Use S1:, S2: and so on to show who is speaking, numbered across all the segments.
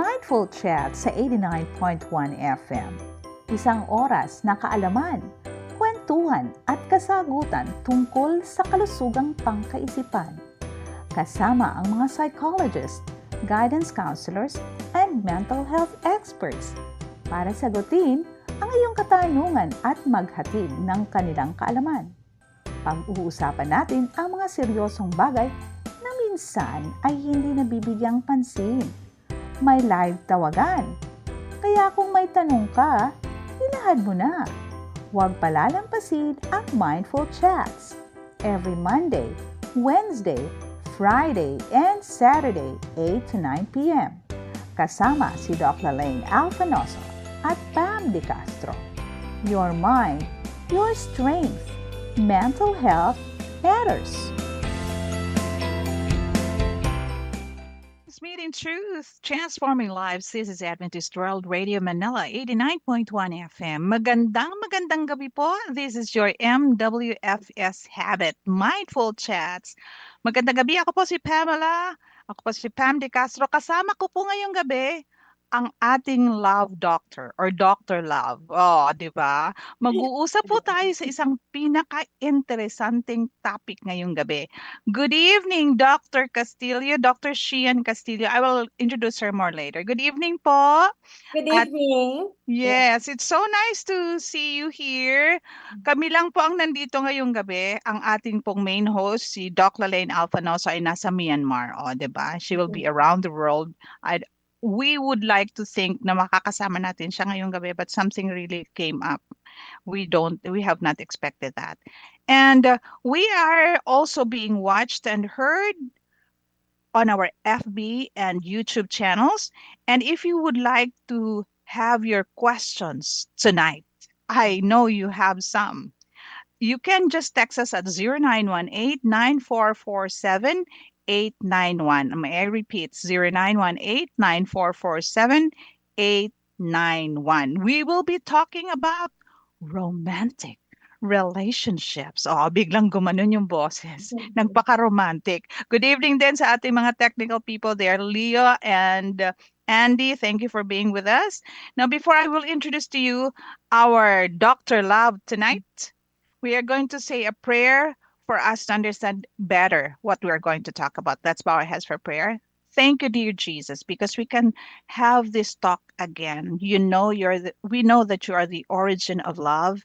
S1: Mindful Chat sa 89.1 FM. Isang oras na kaalaman, kwentuhan at kasagutan tungkol sa kalusugang pangkaisipan. Kasama ang mga psychologists, guidance counselors, and mental health experts para sagutin ang iyong katanungan at maghatid ng kanilang kaalaman. Pag-uusapan natin ang mga seryosong bagay na minsan ay hindi nabibigyang pansin. May live tawagan. Kaya kung may tanong ka, ilahad mo na. Huwag palalampasin ang Mindful Chats. Every Monday, Wednesday, Friday, and Saturday, 8 to 9 p.m. Kasama si Dr. Lane Alfanoso at Pam De Castro. Your mind, your strength. Mental health matters.
S2: Meeting Truth, Transforming Lives. This is Adventist World Radio Manila, 89.1 FM. Magandang gabi po. This is your MWFS Habit, Mindful Chats. Magandang gabi. Ako po si Pamela. Ako po si Pam De Castro. Kasama ko po ngayong gabi ang ating love doctor or Dr. Love. Oh, di ba? Mag-uusap po tayo sa isang pinaka-interesanting topic ngayong gabi. Good evening, Dr. Castillo, Dr. Shian Castillo. I will introduce her more later. Good evening po.
S3: Good evening.
S2: Yes, it's so nice to see you here. Kami lang po ang nandito ngayong gabi. Ang ating pong main host, si Doc Lalaine Alfanoso, ay nasa Myanmar. O, di ba? She will be around the world. We would like to think na makakasama natin siya ngayong gabi, but something really came up. We have not expected that. And we are also being watched and heard on our FB and YouTube channels. And if you would like to have your questions tonight, I know you have some. You can just text us at 0918-9447-891. May I repeat, 0918-9447-891. We will be talking about romantic relationships. Oh, biglang gumanon yung boses. Nagpaka-romantic. Good evening din sa ating mga technical people there, Leo and Andy. Thank you for being with us. Now, before I will introduce to you our Dr. Love tonight, we are going to say a prayer for us to understand better what we are going to talk about. Let's bow our heads for prayer. Thank you, dear Jesus, because we can have this talk again. We know that you are the origin of love,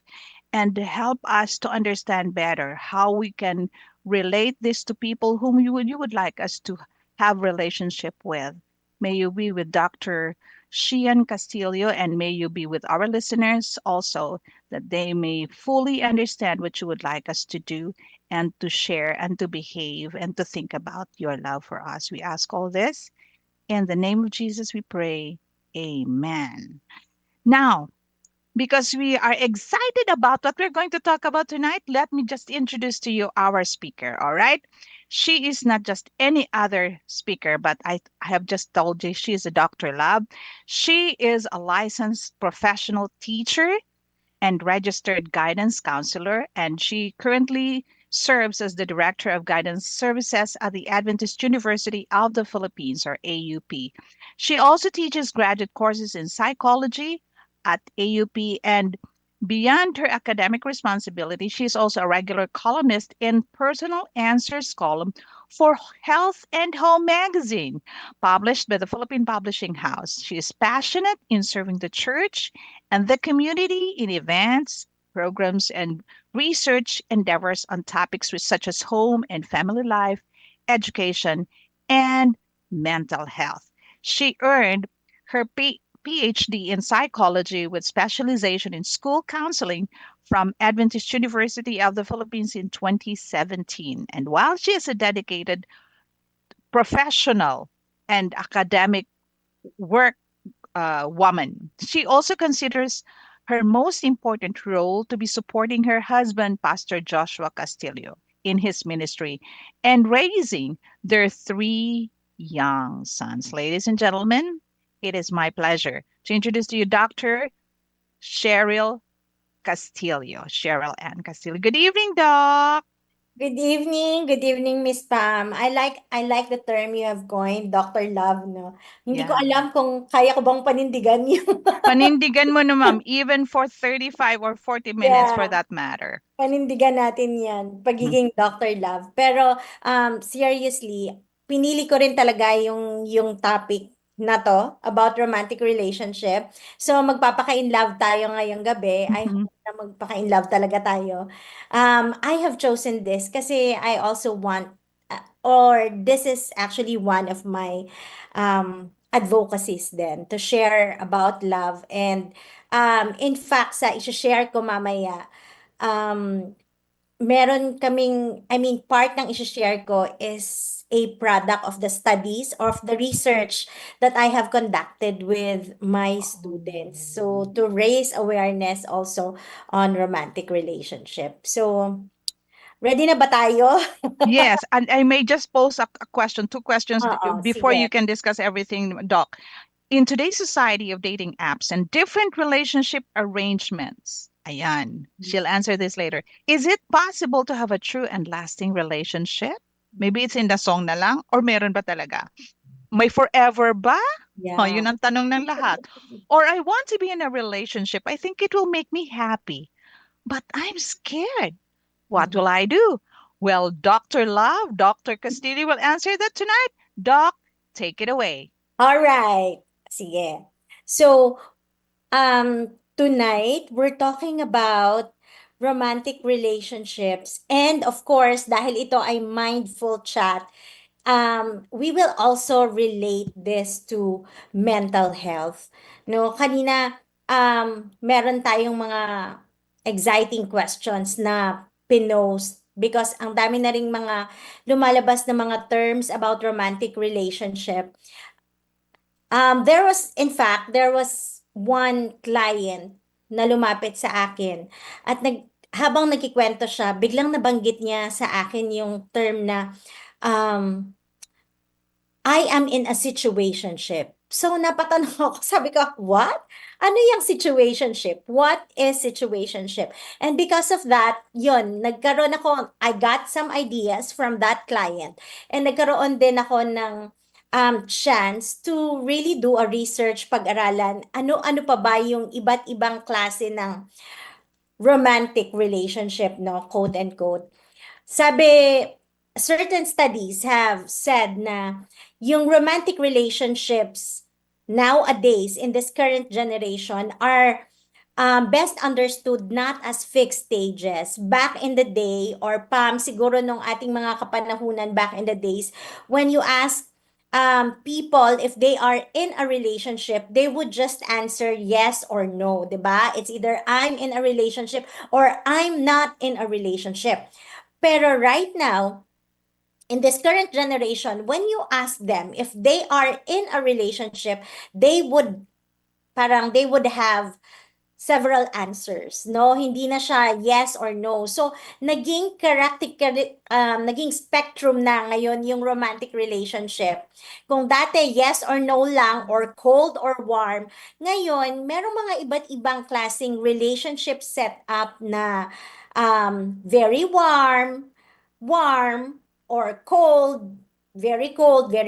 S2: and help us to understand better how we can relate this to people whom you would like us to have relationship with. May you be with Dr. Shian Castillo, and may you be with our listeners also, that they may fully understand what you would like us to do and to share and to behave and to think about your love for us. We ask all this in the name of Jesus we pray. Amen. Now, because we are excited about what we're going to talk about tonight, let me just introduce to you our speaker, all right? She is not just any other speaker, but I have just told you she is a Dr. Love. She is a licensed professional teacher and registered guidance counselor, and she currently serves as the Director of Guidance Services at the Adventist University of the Philippines, or AUP. She also teaches graduate courses in psychology at AUP, and beyond her academic responsibility, she is also a regular columnist in Personal Answers column for Health and Home magazine, published by the Philippine Publishing House. She is passionate in serving the church and the community in events, programs, and research endeavors on topics such as home and family life, education, and mental health. She earned her PhD in psychology with specialization in school counseling from Adventist University of the Philippines in 2017. And while she is a dedicated professional and academic work woman, she also considers her most important role to be supporting her husband, Pastor Joshua Castillo, in his ministry and raising their 3 young sons. Ladies and gentlemen, it is my pleasure to introduce to you Dr. Cheryl Castillo. Cheryl Ann Castillo. Good evening, Doc.
S3: Good evening, Miss Pam. I like the term you have coined, Dr. Love, no. Hindi ko
S2: Yeah.
S3: alam kung kaya ko bang panindigan yung
S2: Panindigan mo na, ma'am, even for 35 or 40 minutes for
S3: yeah,
S2: that matter.
S3: panindigan natin 'yan,
S2: Mm.
S3: pagiging Dr. Love. Pero seriously, pinili ko rin talaga yung topic na to about romantic relationship. So magpapaka-in-love tayo ngayong gabi. I
S2: Mhm.
S3: hope na magpaka-in-love talaga tayo. I have chosen this kasi I also want or this is actually one of my advocacies then to share about love and in fact sa i-share ko mamaya um, meron kaming, I mean, part ng i-share ko is a product of the studies of the research that I have conducted with my students. So to raise awareness also on romantic relationship. So, ready na ba tayo?
S2: Yes, and I may just pose a question, two questions
S3: Oo,
S2: before
S3: sige.
S2: you can discuss everything, Doc. In today's society of dating apps and different relationship arrangements, ayan, she'll answer this later. Is it possible to have a true and lasting relationship? Maybe it's in the song na lang, or meron ba talaga? May forever ba? Oh,
S3: Yeah.
S2: yun ang tanong ng lahat. Or I want to be in a relationship. I think it will make me happy, but I'm scared. What will I do? Well, Dr. Love, Dr. Castillo will answer that tonight. Doc, take it away.
S3: All right. Sige. So, tonight we're talking about romantic relationships and of course, dahil ito ay mindful chat, we will also relate this to mental health. No, kanina meron tayong mga exciting questions na pinost because ang dami na ring mga lumalabas na mga terms about romantic relationship. In fact, there was one client na lumapit sa akin at habang nagkikwento siya, biglang nabanggit niya sa akin yung term na um, I am in a situationship. So napatanong ako, sabi ko, what? Ano yung situationship? What is situationship? And because of that, yun, I got some ideas from that client. And nagkaroon din ako ng chance to really do a research, pag-aralan, ano pa ba yung iba't ibang klase ng romantic relationship, no? Quote and quote. Sabi, certain studies have said na yung romantic relationships nowadays in this current generation are best understood not as fixed stages. Back in the day, or Pam, siguro nung ating mga kapanahunan back in the days, when you ask people if they are in a relationship, they would just answer yes or no, 'di ba? It's either I'm in a relationship or I'm not in a relationship. Pero right now, in this current generation, when you ask them if they are in a relationship, they would have several answers, no? Hindi na siya yes or no. So, naging spectrum na ngayon yung romantic relationship. Kung dati yes or no lang or cold or warm, ngayon merong mga iba't ibang klaseng relationship setup na very warm, warm, or cold, very,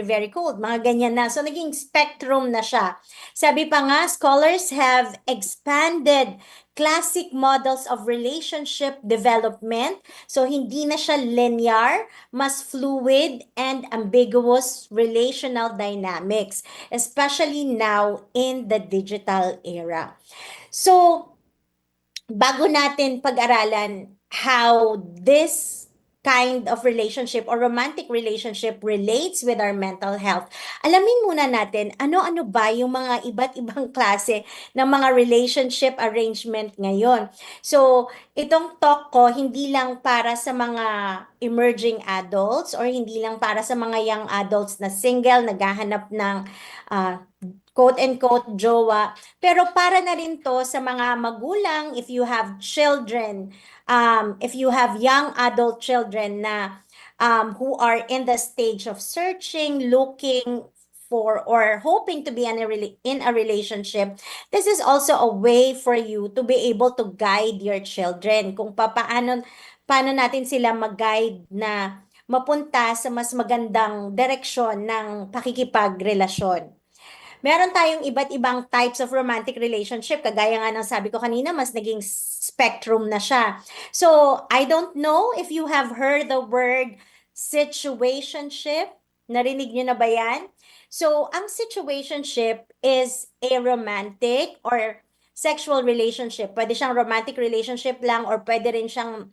S3: very cold, mga ganyan na. So, naging spectrum na siya. Sabi pa nga, scholars have expanded classic models of relationship development. So, hindi na siya linear, mas fluid and ambiguous relational dynamics, especially now in the digital era. So, bago natin pag-aralan how this kind of relationship or romantic relationship relates with our mental health, alamin muna natin ano-ano ba yung mga iba't ibang klase ng mga relationship arrangement ngayon. So, itong talk ko hindi lang para sa mga emerging adults or hindi lang para sa mga young adults na single, naghahanap ng quote-unquote jowa. Pero para na rin to sa mga magulang, if you have children, if you have young adult children na who are in the stage of searching, looking for, or hoping to be in a relationship, this is also a way for you to be able to guide your children kung paano natin sila mag-guide na mapunta sa mas magandang direksyon ng pakikipagrelasyon. Meron tayong iba't ibang types of romantic relationship. Kagaya nga ng sabi ko kanina, mas naging spectrum na siya. So, I don't know if you have heard the word situationship. Narinig nyo na ba yan? So, ang situationship is a romantic or sexual relationship. Pwede siyang romantic relationship lang or pwede rin siyang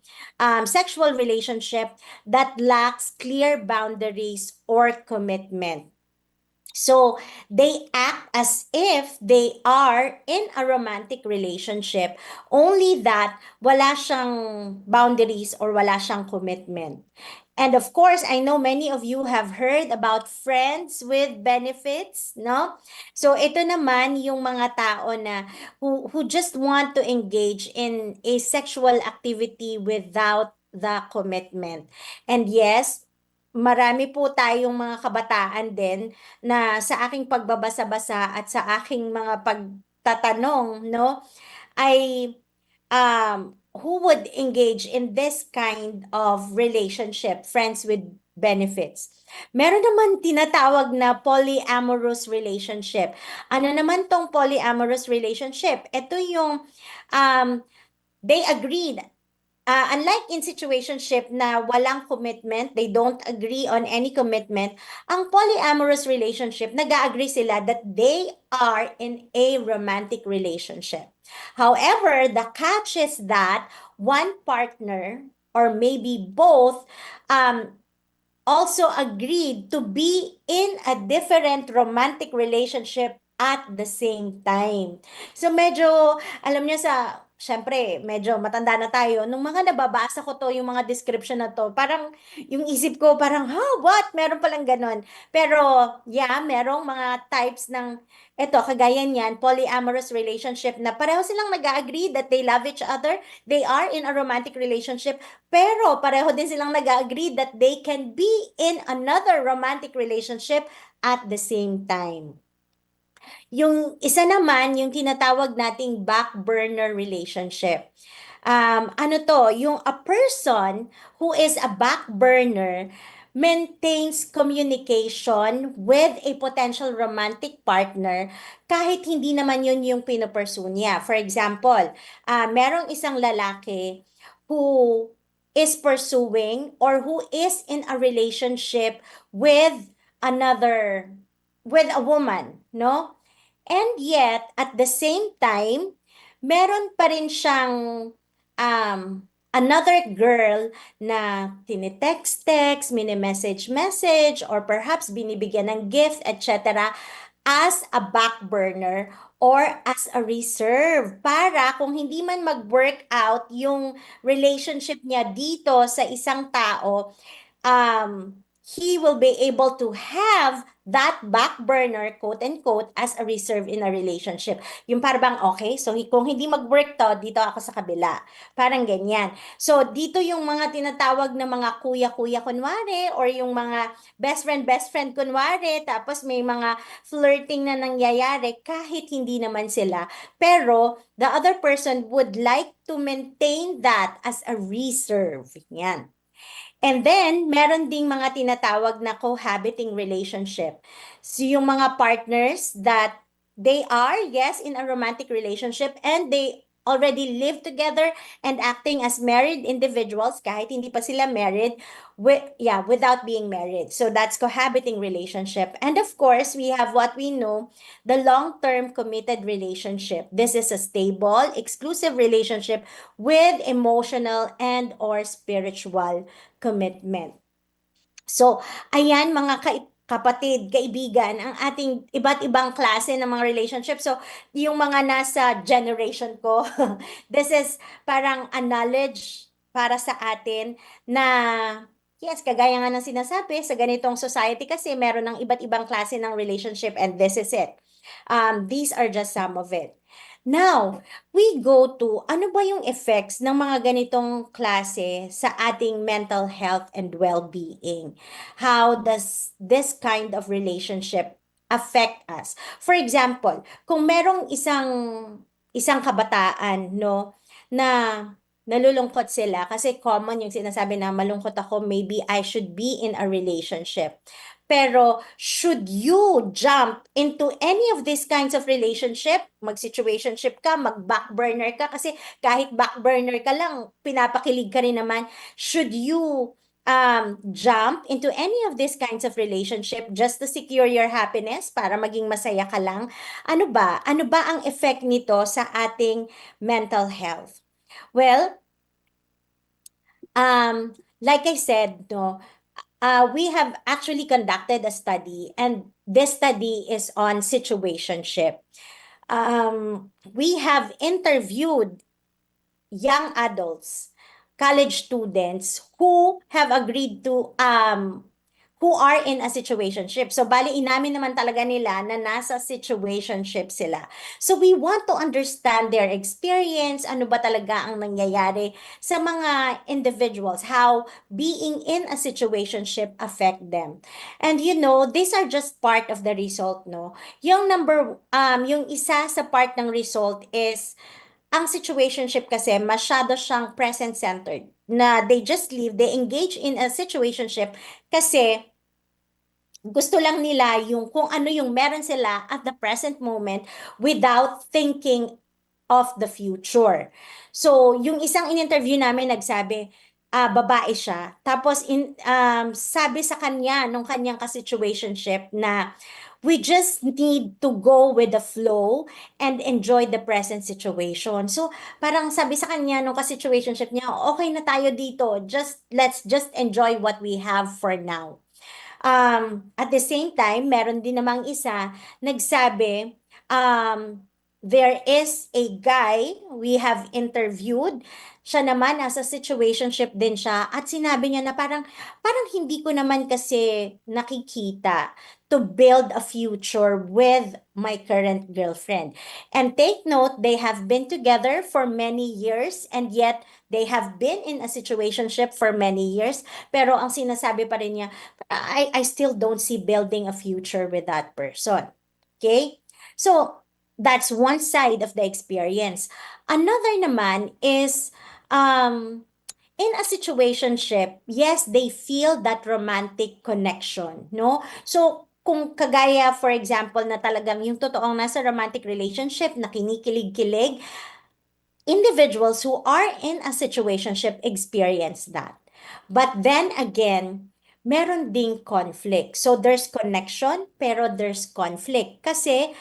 S3: sexual relationship that lacks clear boundaries or commitment. So they act as if they are in a romantic relationship, only that wala siyang boundaries or wala siyang commitment. And of course, I know many of you have heard about friends with benefits, no? So ito naman yung mga tao na who just want to engage in a sexual activity without the commitment. And yes, marami po tayong mga kabataan din na sa aking pagbabasa-basa at sa aking mga pagtatanong, no, ay who would engage in this kind of relationship, friends with benefits. Meron naman tinatawag na polyamorous relationship. Ano naman tong polyamorous relationship? Ito yung they agreed. Unlike in situationship na walang commitment, they don't agree on any commitment, ang polyamorous relationship, nag-agree sila that they are in a romantic relationship. However, the catch is that one partner or maybe both also agreed to be in a different romantic relationship at the same time. So medyo, alam niyo syempre, medyo matanda na tayo. Nung mga nababasa ko to, yung mga description na to, parang yung isip ko parang, what? Meron palang ganon. Pero, yeah, merong mga types ng, eto, kagaya niyan, polyamorous relationship na pareho silang nag-agree that they love each other, they are in a romantic relationship, pero pareho din silang nag-agree that they can be in another romantic relationship at the same time. Yung isa naman, yung tinatawag nating back burner relationship. Ano to? Yung a person who is a back burner maintains communication with a potential romantic partner kahit hindi naman yun yung pinupursue niya. For example, merong isang lalaki who is pursuing or who is in a relationship with with a woman, no? And yet, at the same time, meron pa rin siyang another girl na tinitext-text, mini-message-message, or perhaps binibigyan ng gift, etc. as a back burner or as a reserve para kung hindi man mag-work out yung relationship niya dito sa isang tao, he will be able to have that back burner, quote and quote, as a reserve in a relationship. Yung parang, okay, so kung hindi mag-work to, dito ako sa kabila. Parang ganyan. So, dito yung mga tinatawag na mga kuya-kuya kunwari, or yung mga best friend kunwari, tapos may mga flirting na nangyayari kahit hindi naman sila. Pero, the other person would like to maintain that as a reserve. Yan. And then, meron ding mga tinatawag na cohabiting relationship. So, yung mga partners that they are, yes, in a romantic relationship and they already live together and acting as married individuals kahit hindi pa sila married, without being married. So, that's cohabiting relationship. And of course, we have what we know, the long-term committed relationship. This is a stable, exclusive relationship with emotional and or spiritual commitment. So, ayan mga kapatid, kaibigan, ang ating iba't ibang klase ng mga relationship. So, yung mga nasa generation ko, this is parang a knowledge para sa atin na, yes, kagaya nga ng sinasabi, sa ganitong society kasi meron ng iba't ibang klase ng relationship and this is it. These are just some of it. Now, we go to ano ba yung effects ng mga ganitong klase sa ating mental health and well-being? How does this kind of relationship affect us? For example, kung merong isang kabataan, no, na nalulungkot sila kasi common yung sinasabi na malungkot ako, maybe I should be in a relationship. Pero should you jump into any of these kinds of relationship, mag-situationship ka, mag-backburner ka, kasi kahit backburner ka lang, pinapakilig ka rin naman. Should you jump into any of these kinds of relationship just to secure your happiness para maging masaya ka lang? Ano ba? Ano ba ang effect nito sa ating mental health? Well, like I said, no, we have actually conducted a study, and this study is on situationship. We have interviewed young adults, college students who have agreed to who are in a situationship. So bali inamin naman talaga nila na nasa situationship sila. So we want to understand their experience, ano ba talaga ang nangyayari sa mga individuals, how being in a situationship affect them. And you know, these are just part of the result, no? Yung yung isa sa part ng result is ang situationship kasi masyado siyang present-centered na they just live, they engage in a situationship kasi gusto lang nila yung kung ano yung meron sila at the present moment without thinking of the future. So, yung isang in-interview namin nagsabi, babae siya. Tapos, sabi sa kanya, nung kanyang ka-situationship na we just need to go with the flow and enjoy the present situation. So, parang sabi sa kanya nung ka-situationship niya, okay na tayo dito. Let's just enjoy what we have for now. At the same time, meron din namang isa nagsabi, there is a guy we have interviewed. Siya naman, nasa situationship din siya. At sinabi niya na parang hindi ko naman kasi nakikita to build a future with my current girlfriend. And take note, they have been together for many years and yet they have been in a situationship for many years. Pero ang sinasabi pa rin niya, I still don't see building a future with that person. Okay? So, that's one side of the experience. Another naman is, in a situationship, yes, they feel that romantic connection, no? So, kung kagaya, for example, na talagang yung totoong nasa romantic relationship, na kinikilig-kilig, individuals who are in a situationship experience that. But then again, meron ding conflict. So there's connection, pero there's conflict. Kasi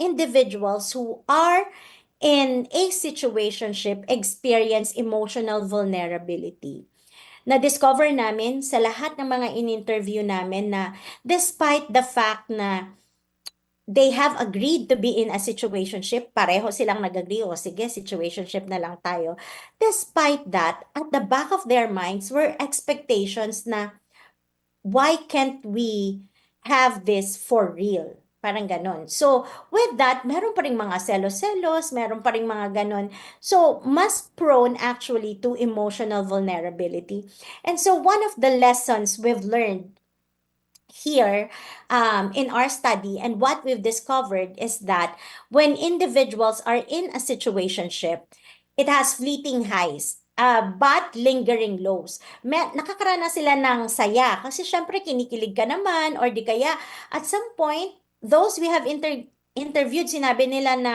S3: individuals who are in a situationship experience emotional vulnerability. Na-discover namin sa lahat ng mga in-interview namin na despite the fact na they have agreed to be in a situationship, pareho silang nag-agree, o sige, situationship na lang tayo. Despite that, at the back of their minds were expectations na, why can't we have this for real? Parang ganon. So, with that, meron pa rin mga selos-selos, meron pa rin mga ganon. So, mas prone actually to emotional vulnerability. And so, one of the lessons we've learned here in our study and what we've discovered is that when individuals are in a situationship, it has fleeting highs. But lingering lows. Nakakaranas sila ng saya kasi syempre kinikilig ka naman or di kaya at some point, those we have interviewed, sinabi nila na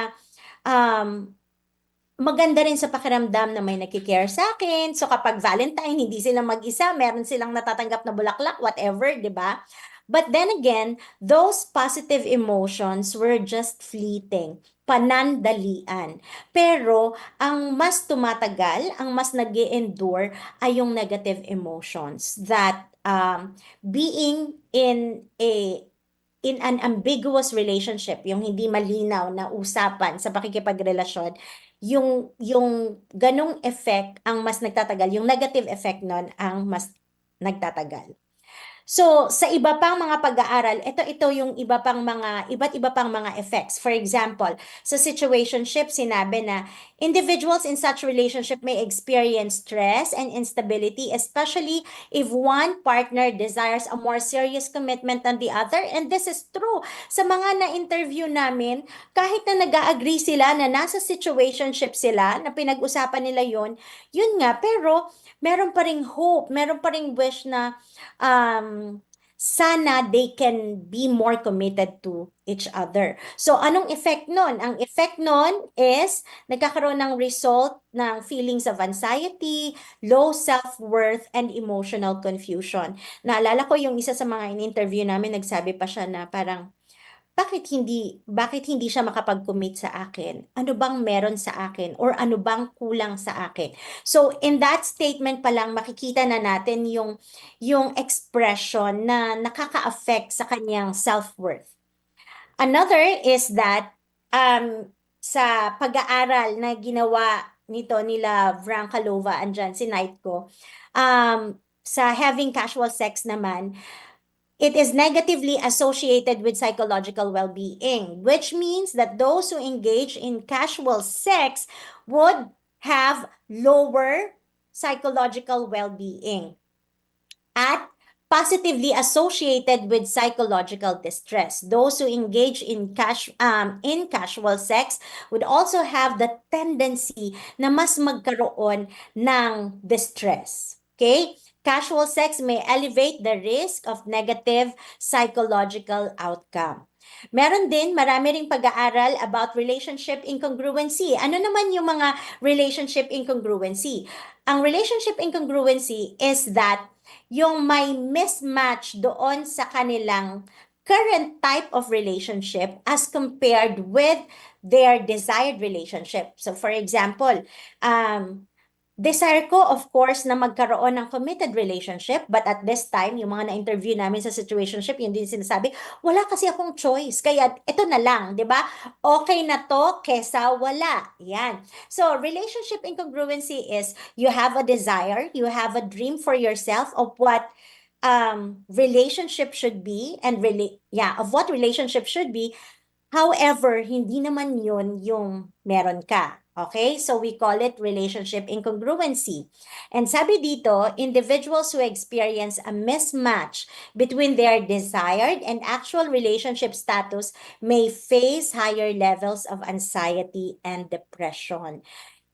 S3: maganda rin sa pakiramdam na may nakikare sa akin. So kapag Valentine, hindi sila mag-isa, meron silang natatanggap na bulaklak, whatever, di ba? But then again, those positive emotions were just fleeting, panandalian. Pero ang mas tumatagal, ang mas nag-endure ay yung negative emotions that being in an ambiguous relationship, yung hindi malinaw na usapan sa pakikipagrelasyon, yung ganong effect ang mas nagtatagal, yung negative effect nun ang mas nagtatagal. So, sa iba pang mga pag-aaral, ito yung iba't iba pang mga effects. For example, sa situationship, sinabi na individuals in such relationship may experience stress and instability, especially if one partner desires a more serious commitment than the other. And this is true. Sa mga na-interview namin, kahit na nag-agree sila na nasa situationship sila, na pinag-usapan nila yun nga, pero meron pa ring hope, meron pa ring wish na sana they can be more committed to each other. So, anong effect nun? Ang effect nun is nagkakaroon ng result ng feelings of anxiety, low self-worth, and emotional confusion. Naalala ko yung isa sa mga in-interview namin, nagsabi pa siya na parang, bakit hindi siya makapag-commit sa akin? Ano bang meron sa akin? Or ano bang kulang sa akin? So, in that statement pa lang, makikita na natin yung expression na nakaka-affect sa kanyang self-worth. Another is that sa pag-aaral na ginawa nila Vrankalova, andyan si Nightco, sa having casual sex naman, it is negatively associated with psychological well-being, which means that those who engage in casual sex would have lower psychological well-being at positively associated with psychological distress. Those who engage in casual sex would also have the tendency na mas magkaroon ng distress. Okay? Casual sex may elevate the risk of negative psychological outcome. Meron din, marami ring pag-aaral about relationship incongruency. Ano naman yung mga relationship incongruency? Ang relationship incongruency is that yung may mismatch doon sa kanilang current type of relationship as compared with their desired relationship. So for example, desire ko, of course, na magkaroon ng committed relationship, but at this time, yung mga na-interview namin sa situationship, yun din sinasabi, wala kasi akong choice, kaya ito na lang, di ba? Okay na to, kesa wala. Yan. So, relationship incongruency is, you have a desire, you have a dream for yourself of what relationship should be, and of what relationship should be. However, hindi naman yun yung meron ka. Okay? So we call it relationship incongruency. And sabi dito, individuals who experience a mismatch between their desired and actual relationship status may face higher levels of anxiety and depression.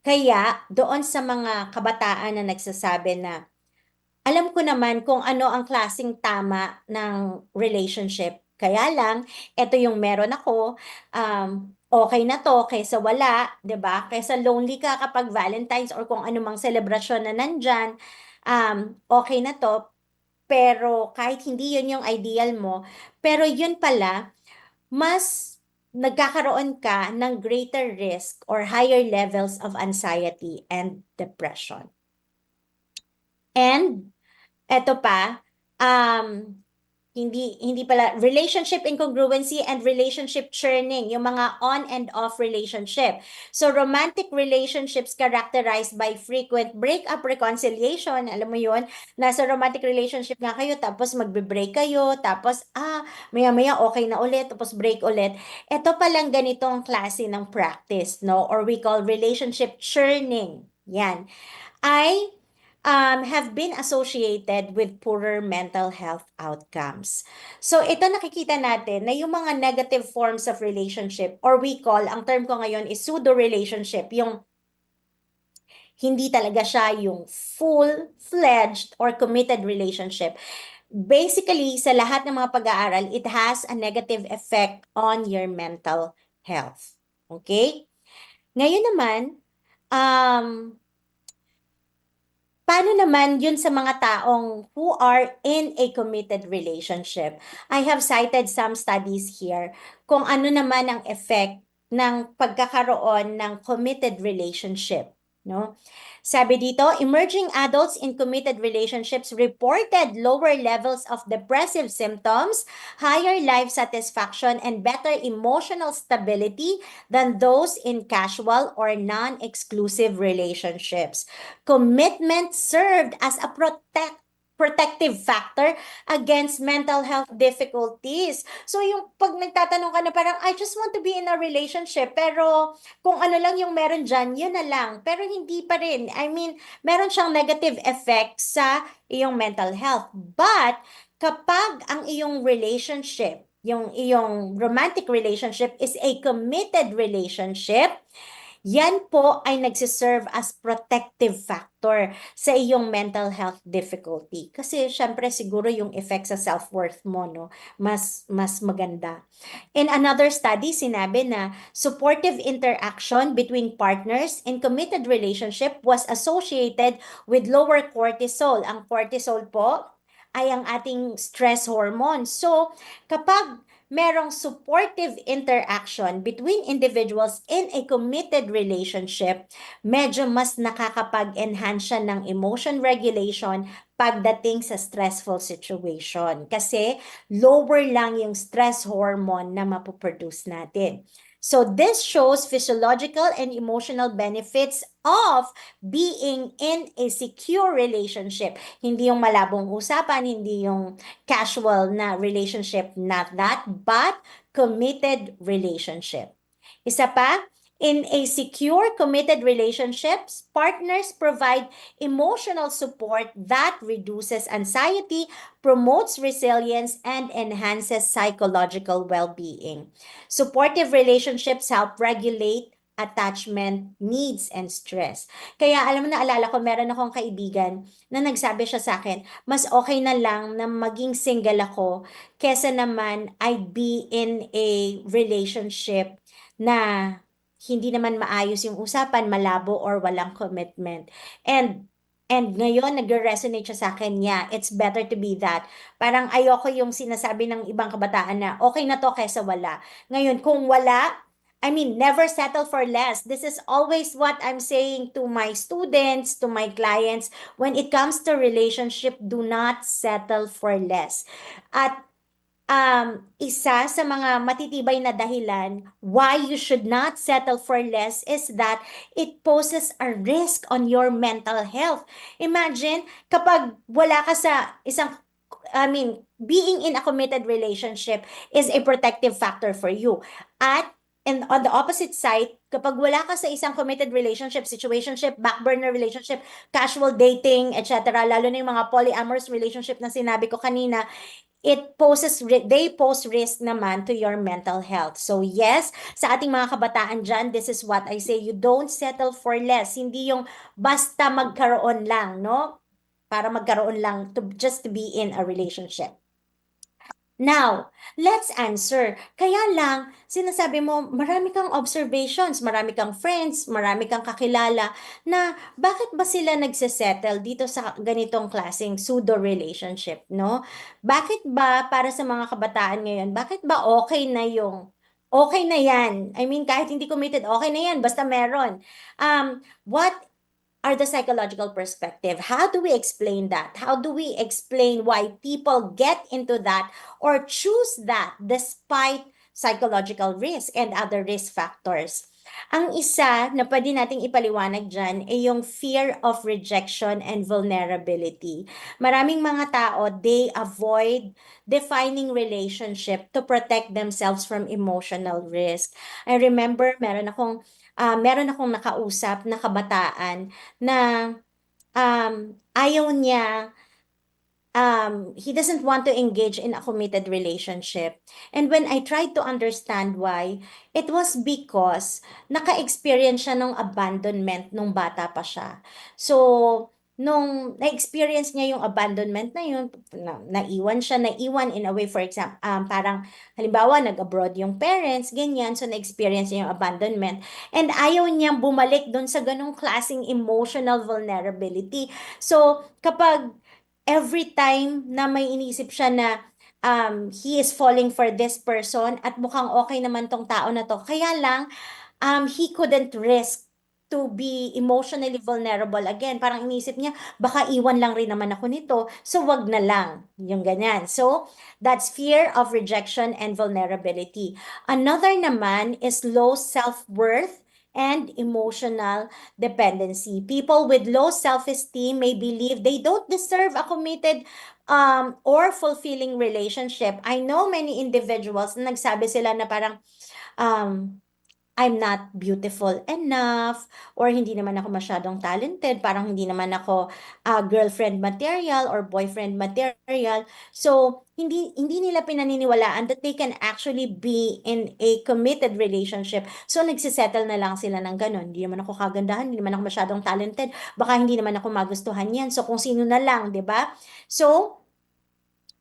S3: Kaya, doon sa mga kabataan na nagsasabi na, alam ko naman kung ano ang klaseng tama ng relationship. Kaya lang, ito yung meron ako, okay na to kaysa wala, 'di ba? Kaysa lonely ka kapag Valentine's or kung anumang selebrasyon na nandyan, okay na to, pero kahit hindi yun yung ideal mo, pero yun pala, mas nagkakaroon ka ng greater risk or higher levels of anxiety and depression. And eto pa, hindi pala, relationship incongruency and relationship churning, yung mga on and off relationship. So, romantic relationships characterized by frequent breakup, reconciliation, alam mo yun, nasa romantic relationship nga kayo, tapos magbe-break kayo, tapos, maya-maya okay na ulit, tapos break ulit. Ito palang ganitong klase ng practice, no? Or we call relationship churning. Yan. Have been associated with poorer mental health outcomes. So ito nakikita natin na yung mga negative forms of relationship, or we call, ang term ko ngayon is pseudo-relationship, yung hindi talaga siya yung full-fledged or committed relationship. Basically, sa lahat ng mga pag-aaral, it has a negative effect on your mental health. Okay? Ngayon naman, paano naman yun sa mga taong who are in a committed relationship? I have cited some studies here kung ano naman ang effect ng pagkakaroon ng committed relationship, no? Sabi dito, emerging adults in committed relationships reported lower levels of depressive symptoms, higher life satisfaction, and better emotional stability than those in casual or non-exclusive relationships. Commitment served as a protective factor against mental health difficulties. So yung pag nagtatanong ka na parang, I just want to be in a relationship, pero kung ano lang yung meron dyan, yun na lang. Pero hindi pa rin. I mean, meron siyang negative effect sa iyong mental health. But kapag ang iyong relationship, yung iyong romantic relationship is a committed relationship, yan po ay nagsiserve as protective factor sa iyong mental health difficulty. Kasi syempre siguro yung effect sa self-worth mo, no, mas maganda. In another study, sinabi na supportive interaction between partners in committed relationship was associated with lower cortisol. Ang cortisol po ay ang ating stress hormone. So, kapag merong supportive interaction between individuals in a committed relationship, medyo mas nakakapag-enhance siya ng emotion regulation pagdating sa stressful situation. Kasi lower lang yung stress hormone na mapoproduce natin. So this shows physiological and emotional benefits of being in a secure relationship. Hindi yung malabong usapan, hindi yung casual na relationship, not that, but committed relationship. Isa pa, in a secure, committed relationships, partners provide emotional support that reduces anxiety, promotes resilience, and enhances psychological well-being. Supportive relationships help regulate attachment, needs, and stress. Kaya alam mo, naalala ko, meron akong kaibigan na nagsabi siya sa akin, mas okay na lang na maging single ako kesa naman I'd be in a relationship na hindi naman maayos yung usapan, malabo or walang commitment. And ngayon, nagre-resonate siya sa akin, yeah, it's better to be that. Parang ayoko yung sinasabi ng ibang kabataan na okay na to kaysa wala. Ngayon, kung wala, I mean, never settle for less. This is always what I'm saying to my students, to my clients. When it comes to relationship, do not settle for less. At isa sa mga matitibay na dahilan why you should not settle for less is that it poses a risk on your mental health. Imagine, kapag wala ka sa being in a committed relationship is a protective factor for you. And on the opposite side, kapag wala ka sa isang committed relationship, situationship, backburner relationship, casual dating, etc., lalo na yung mga polyamorous relationship na sinabi ko kanina, they pose risk naman to your mental health. So yes, sa ating mga kabataan dyan, this is what I say, you don't settle for less. Hindi yung basta magkaroon lang, no? Para magkaroon lang just to be in a relationship. Now, let's answer. Kaya lang, sinasabi mo, marami kang observations, marami kang friends, marami kang kakilala, na bakit ba sila nagsisettle dito sa ganitong klaseng pseudo-relationship, no? Bakit ba, para sa mga kabataan ngayon, bakit ba okay na yan? I mean, kahit hindi committed, okay na yan, basta meron. What are the psychological perspective? How do we explain that? How do we explain why people get into that or choose that despite psychological risk and other risk factors? Ang isa na pwede nating ipaliwanag dyan ay yung fear of rejection and vulnerability. Maraming mga tao, they avoid defining relationship to protect themselves from emotional risk. I remember meron akong nakausap na kabataan na ayaw niya, he doesn't want to engage in a committed relationship. And when I tried to understand why, it was because naka-experience siya ng abandonment nung bata pa siya. So, nung na-experience niya yung abandonment na yun, naiwan in a way, for example, parang halimbawa nag-abroad yung parents, ganyan, so na-experience niya yung abandonment. And ayaw niyang bumalik dun sa ganong klaseng emotional vulnerability. So, kapag every time na may inisip siya na he is falling for this person at mukhang okay naman tong tao na to, kaya lang he couldn't risk to be emotionally vulnerable again. Parang inisip niya, baka iwan lang rin naman ako nito, so wag na lang, yung ganyan. So, that's fear of rejection and vulnerability. Another naman is low self-worth and emotional dependency. People with low self-esteem may believe they don't deserve a committed or fulfilling relationship. I know many individuals na nagsabi sila na parang um, I'm not beautiful enough, or hindi naman ako masyadong talented, parang hindi naman ako girlfriend material or boyfriend material. So, hindi nila pinaniniwalaan that they can actually be in a committed relationship. So, nagsisettle na lang sila ng ganun. Hindi naman ako kagandahan, hindi naman ako masyadong talented, baka hindi naman ako magustuhan yan. So, kung sino na lang, 'di ba? So,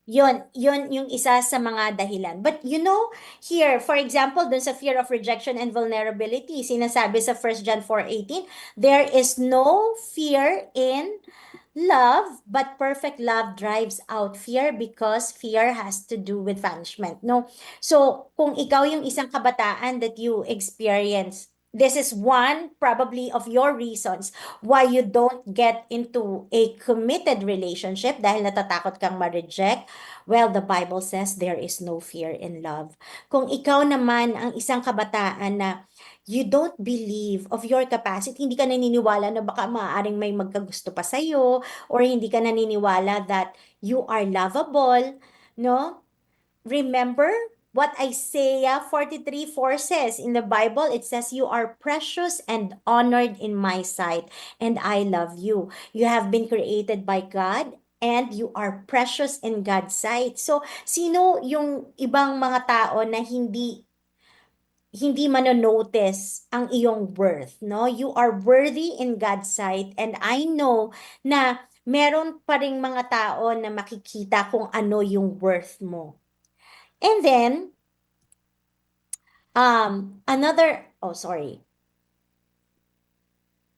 S3: yun yung isa sa mga dahilan. But here, for example, dun sa fear of rejection and vulnerability, sinasabi sa 1 John 4:18, there is no fear in love, but perfect love drives out fear because fear has to do with punishment, no? So, kung ikaw yung isang kabataan that you experience, this is one probably of your reasons why you don't get into a committed relationship dahil natatakot kang ma-reject. Well, the Bible says there is no fear in love. Kung ikaw naman ang isang kabataan na you don't believe of your capacity, hindi ka naniniwala na baka maaaring may magkagusto pa sa'yo, or hindi ka naniniwala that you are lovable, no? Remember what Isaiah 43:4 says in the Bible. It says, you are precious and honored in my sight, and I love you. You have been created by God, and you are precious in God's sight. So, sino yung ibang mga tao na hindi manonotice ang iyong worth, no? You are worthy in God's sight, and I know na meron pa ring mga tao na makikita kung ano yung worth mo. And then,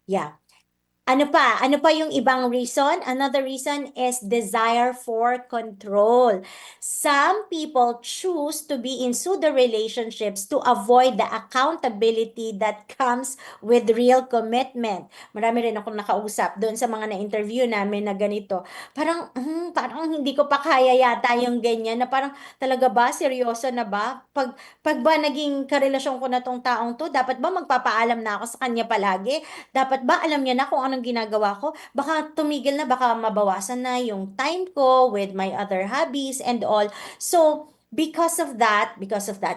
S3: yeah. Ano pa yung ibang reason? Another reason is desire for control. Some people choose to be in pseudo relationships to avoid the accountability that comes with real commitment. Marami rin akong nakausap doon sa mga na-interview namin na ganito. Parang hindi ko pa kaya yata yung ganyan, na parang talaga ba, seryoso na ba? Pag ba naging karelasyon ko na tong taong to, dapat ba magpapaalam na ako sa kanya palagi? Dapat ba alam niya na kung anong ginagawa ko? Baka tumigil na, baka mabawasan na yung time ko with my other hobbies and all. So, because of that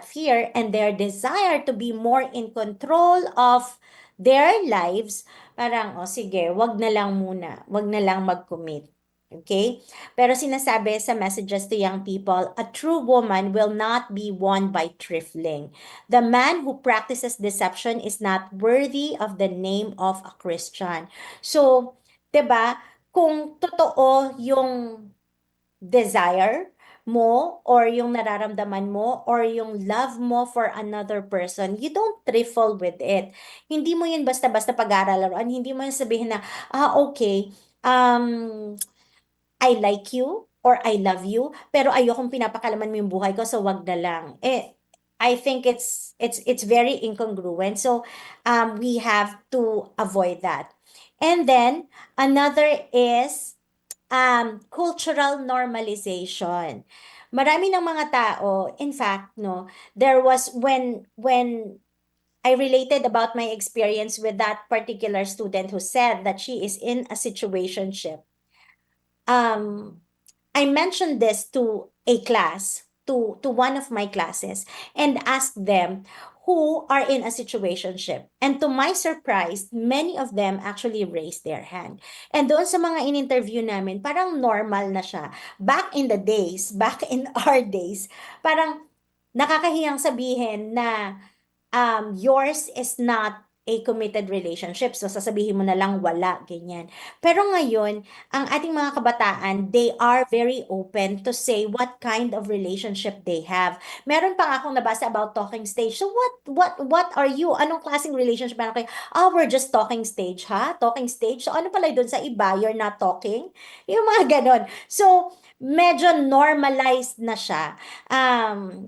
S3: fear and their desire to be more in control of their lives, parang, sige, wag na lang muna. Wag na lang mag-commit. Okay? Pero sinasabi sa messages to young people, a true woman will not be won by trifling. The man who practices deception is not worthy of the name of a Christian. So, 'di ba? Kung totoo yung desire mo or yung nararamdaman mo or yung love mo for another person, you don't trifle with it. Hindi mo yun basta-basta pag-aaralan. Hindi mo yun sabihin na, okay, I like you or I love you, pero ayokong pinapakalaman mo yung buhay ko, so wag na lang. I think it's very incongruent. So we have to avoid that. And then another is cultural normalization. Marami ng mga tao, in fact, no, there was when I related about my experience with that particular student who said that she is in a situationship. I mentioned this to a class, to one of my classes, and asked them who are in a situationship. And to my surprise, many of them actually raised their hand. And doon sa mga in-interview namin, parang normal na siya. Back in our days, parang nakakahiyang sabihin na yours is not a committed relationship. So, sasabihin mo na lang wala, ganyan. Pero ngayon, ang ating mga kabataan, they are very open to say what kind of relationship they have. Meron pa akong nabasa about talking stage. So, what are you? Anong klaseng relationship meron kayo? We're just talking stage, ha? Talking stage? So, ano pala doon sa iba? You're not talking? Yung mga ganon. So, medyo normalized na siya.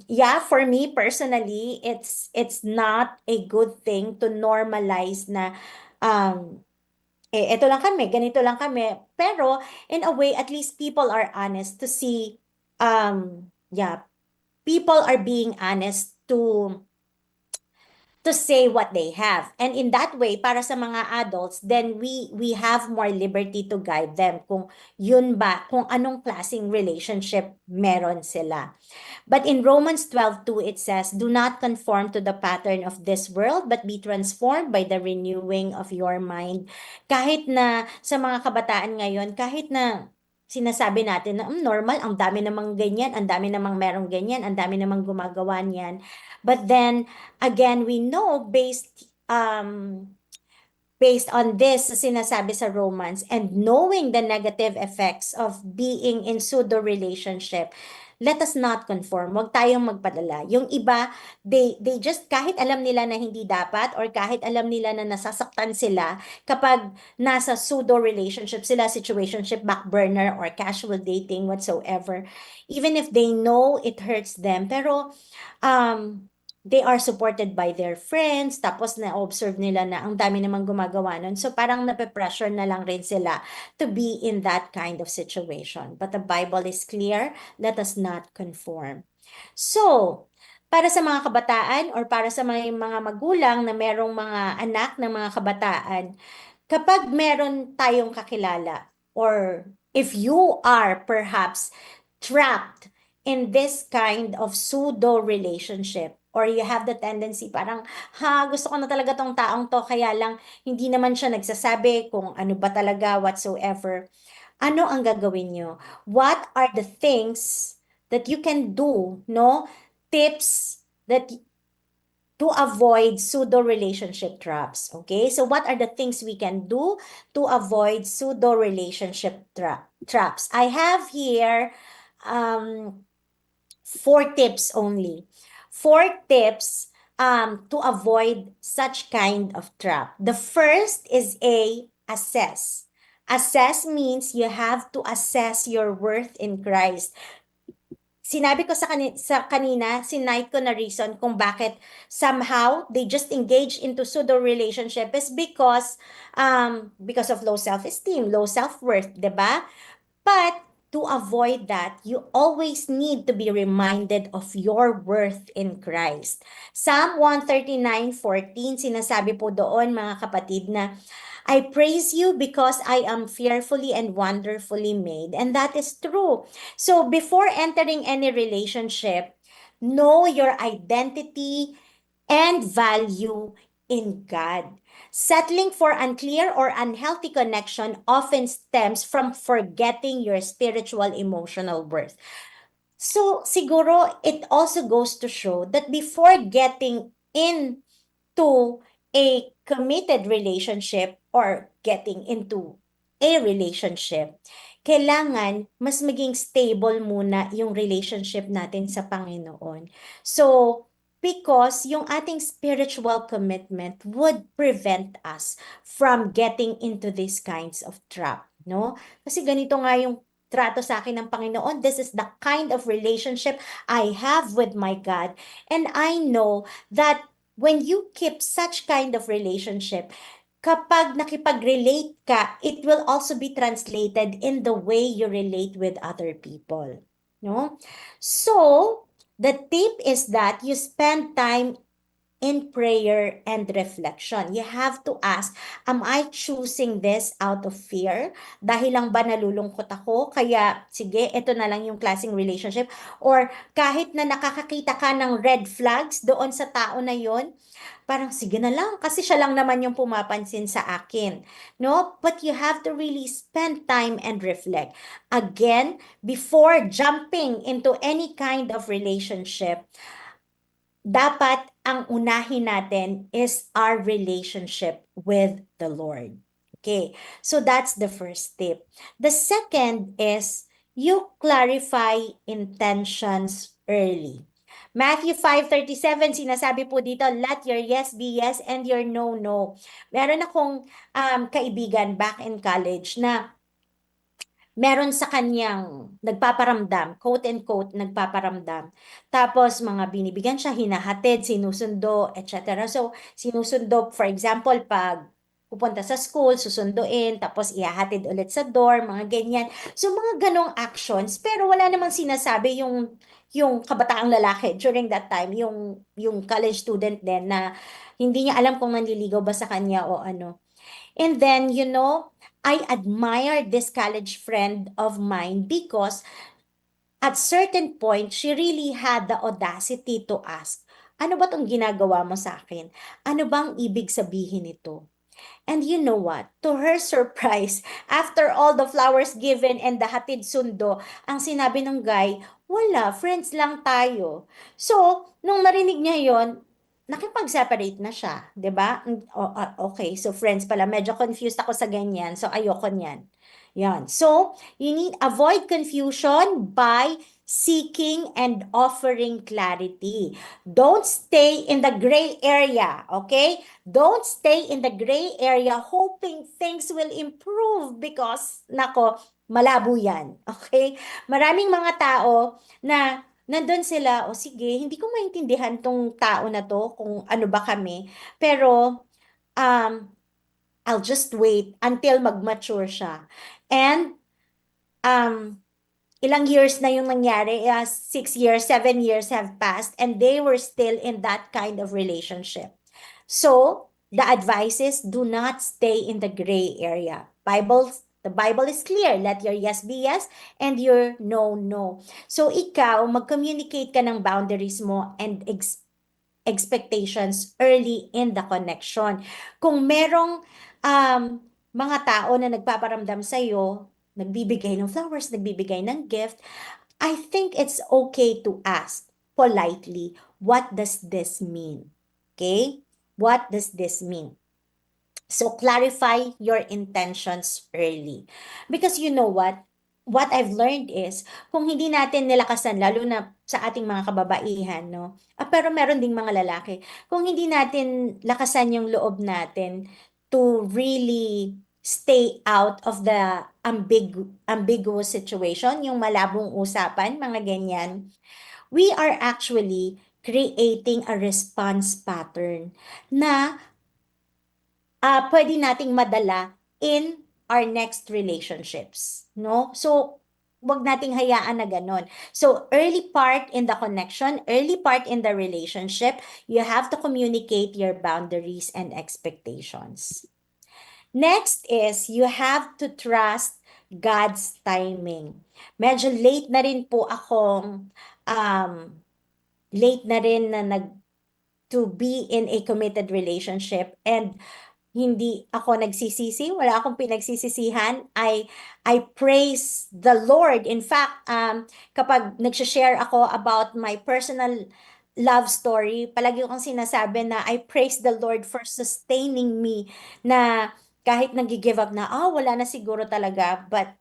S3: Yeah, for me personally, it's not a good thing to normalize na ito lang kami, ganito lang kami. Pero in a way, at least people are honest to see, yeah, people are being honest to to say what they have. And in that way, para sa mga adults, then we have more liberty to guide them kung yun ba, kung anong klaseng relationship meron sila. But in Romans 12:2, it says, "Do not conform to the pattern of this world, but be transformed by the renewing of your mind." Kahit na sa mga kabataan ngayon, kahit na sinasabi natin na normal, ang dami namang ganyan, ang dami namang merong ganyan, ang dami namang gumagawa niyan. But then, again, we know based on this sinasabi sa Romans and knowing the negative effects of being in pseudo relationship, let us not conform. Huwag tayong magpadala. Yung iba, they just kahit alam nila na hindi dapat or kahit alam nila na nasasaktan sila kapag nasa pseudo relationship sila, situationship, back burner or casual dating whatsoever, even if they know it hurts them, pero they are supported by their friends, tapos na-observe nila na ang dami namang gumagawa nun. So parang nape-pressure na lang rin sila to be in that kind of situation. But the Bible is clear, let us not conform. So, para sa mga kabataan or para sa mga magulang na merong mga anak ng mga kabataan, kapag meron tayong kakilala or if you are perhaps trapped in this kind of pseudo relationship, or you have the tendency parang, gusto ko na talaga tong taong to, kaya lang hindi naman siya nagsasabi kung ano ba talaga whatsoever. Ano ang gagawin nyo? What are the things that you can do, no? Tips that to avoid pseudo relationship traps, okay? So what are the things we can do to avoid pseudo relationship traps? I have here 4 tips only. 4 tips to avoid such kind of trap. The first is assess. Assess means you have to assess your worth in Christ. Sinabi ko sa kanina, sinight ko na reason kung bakit somehow they just engage into pseudo relationship is because of low self-esteem, low self-worth, 'di ba? But to avoid that, you always need to be reminded of your worth in Christ. Psalm 139:14, sinasabi po doon mga kapatid na, "I praise you because I am fearfully and wonderfully made." And that is true. So before entering any relationship, know your identity and value in God. Settling for unclear or unhealthy connection often stems from forgetting your spiritual emotional worth. So siguro it also goes to show that before getting into a committed relationship or getting into a relationship, kailangan mas maging stable muna yung relationship natin sa Panginoon. So, because yung ating spiritual commitment would prevent us from getting into these kinds of trap, no? Kasi ganito nga yung trato sa akin ng Panginoon. This is the kind of relationship I have with my God. And I know that when you keep such kind of relationship, kapag nakipag-relate ka, it will also be translated in the way you relate with other people, no? So, the tip is that you spend time in prayer and reflection. You have to ask, am I choosing this out of fear? Dahil lang ba nalulungkot ako? Kaya, sige, ito na lang yung klaseng relationship. Or kahit na nakakakita ka ng red flags doon sa tao na yon, parang sige na lang, kasi siya lang naman yung pumapansin sa akin. No? But you have to really spend time and reflect. Again, before jumping into any kind of relationship, dapat ang unahin natin is our relationship with the Lord. Okay, so that's the first tip. The second is you clarify intentions early. Matthew 5:37, sinasabi po dito, let your yes be yes and your no, no. Meron akong kaibigan back in college na meron sa kanyang nagpaparamdam, quote and quote, nagpaparamdam. Tapos mga binibigyan siya, hinahatid, sinusundo, etc. So, sinusundo, for example, pag pupunta sa school, susunduin, tapos ihahatid ulit sa door, mga ganyan. So mga ganong actions, pero wala namang sinasabi yung kabataang lalaki during that time, yung college student din na hindi niya alam kung nanliligaw ba sa kanya o ano. And then, I admire this college friend of mine because at certain point, she really had the audacity to ask, ano ba tong ginagawa mo sa akin? Ano bang ibig sabihin nito? And you know what? To her surprise, after all the flowers given and the hatid sundo, ang sinabi ng guy, wala, friends lang tayo. So, nung narinig niya yon, nakipag-separate na siya, 'di ba? Okay, so friends pala. Medyo confused ako sa ganyan, so ayoko niyan. Yan. So, you need avoid confusion by seeking and offering clarity. Don't stay in the gray area, okay? Don't stay in the gray area hoping things will improve because, nako, malabo yan, okay? Maraming mga tao na nandun sila, o sige, hindi ko maintindihan tong tao na to, kung ano ba kami, pero um, I'll just wait until mag-mature siya. And ilang years na yung nangyari, 6 years, 7 years have passed, and they were still in that kind of relationship. So, the advice is do not stay in the gray area. The Bible is clear. Let your yes be yes and your no, no. So, ikaw, mag-communicate ka ng boundaries mo and expectations early in the connection. Kung merong mga tao na nagpaparamdam sa'yo, nagbibigay ng flowers, nagbibigay ng gift, I think it's okay to ask politely, what does this mean? Okay? What does this mean? So clarify your intentions early. Because you know what? What I've learned is, kung hindi natin nilakasan, lalo na sa ating mga kababaihan, no? Pero meron ding mga lalaki, kung hindi natin lakasan yung loob natin to really stay out of the ambiguous situation, yung malabong usapan, mga ganyan, we are actually creating a response pattern na pwede nating madala in our next relationships, no? So, wag nating hayaan na ganon. So, early part in the connection, early part in the relationship, you have to communicate your boundaries and expectations. Next is, you have to trust God's timing. Medyo late na rin po akong, late na rin na to be in a committed relationship, and hindi ako nagsisisi, wala akong pinagsisisihan. I praise the Lord. In fact, kapag nagsha-share ako about my personal love story, palagi kong sinasabi na I praise the Lord for sustaining me, na kahit nag-give up na, wala na siguro talaga, but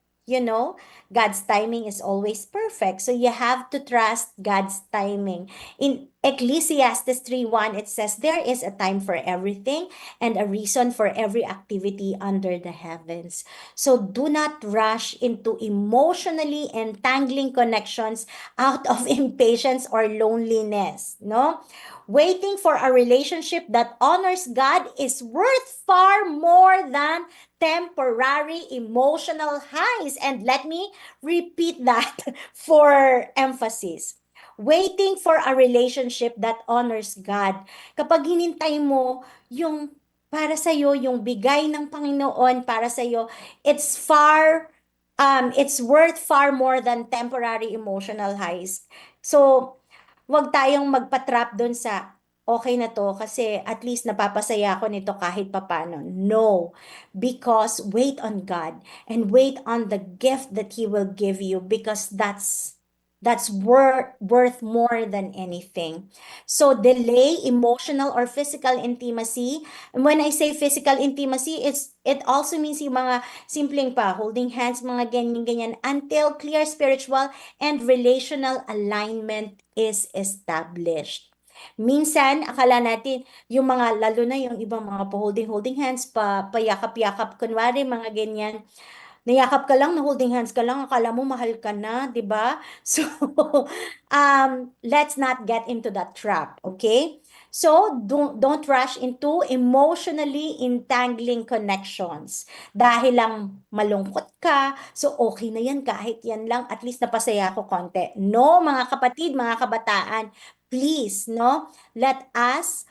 S3: God's timing is always perfect. So you have to trust God's timing. In Ecclesiastes 3:1, it says, there is a time for everything and a reason for every activity under the heavens. So do not rush into emotionally entangling connections out of impatience or loneliness, no? Waiting for a relationship that honors God is worth far more than temporary emotional highs. And let me repeat that for emphasis. Waiting for a relationship that honors God. Kapag hinintay mo yung para sa iyo, yung bigay ng Panginoon para sa iyo, it's worth far more than temporary emotional highs. So, wag tayong magpa-trap doon sa okay na to kasi at least napapasaya ako nito kahit papano. No, because wait on God and wait on the gift that He will give you, because that's worth more than anything. So delay emotional or physical intimacy. And when I say physical intimacy, it also means yung mga simpleng pa, holding hands, mga ganyan-ganyan, until clear spiritual and relational alignment is established. Minsan, akala natin, yung lalo na yung ibang mga holding hands, payakap-yakap, kunwari, mga ganyan, nayakap ka lang, na holding hands ka lang, akala mo mahal ka na, di ba? So, let's not get into that trap, okay? So, don't rush into emotionally entangling connections. Dahil lang malungkot ka, so okay na yan, kahit yan lang, at least napasaya ko konti. No, mga kapatid, mga kabataan, please, no? Let us